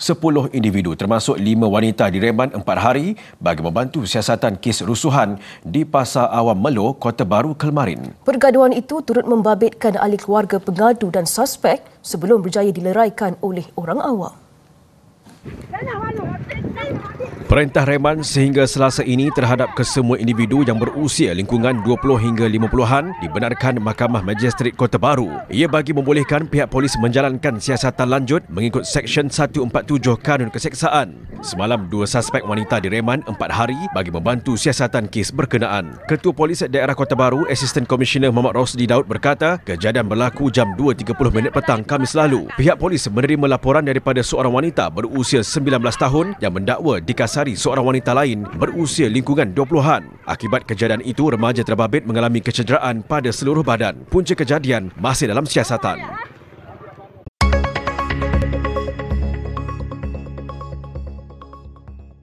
10 individu termasuk 5 wanita direman 4 hari bagi membantu siasatan kes rusuhan di Pasar Awam Melo, Kota Baru, Kelmarin. Pergaduhan itu turut membabitkan ahli keluarga pengadu dan suspek sebelum berjaya dileraikan oleh orang awam. Perintah reman sehingga Selasa ini terhadap kesemua individu yang berusia lingkungan 20 hingga 50-an dibenarkan Mahkamah Magistrate Kota Baru. Ia bagi membolehkan pihak polis menjalankan siasatan lanjut mengikut Seksyen 147 Kanun Keseksaan. Semalam, 2 suspek wanita direman 4 hari bagi membantu siasatan kes berkenaan. Ketua Polis Daerah Kota Baru, Asisten Komisioner Muhammad Rosli Daud berkata, kejadian berlaku jam 2.30 petang Khamis lalu. Pihak polis menerima laporan daripada seorang wanita berusia 19 tahun yang mendakwa dikasari seorang wanita lain berusia lingkungan 20-an. Akibat kejadian itu, remaja terbabit mengalami kecederaan pada seluruh badan. Punca kejadian masih dalam siasatan.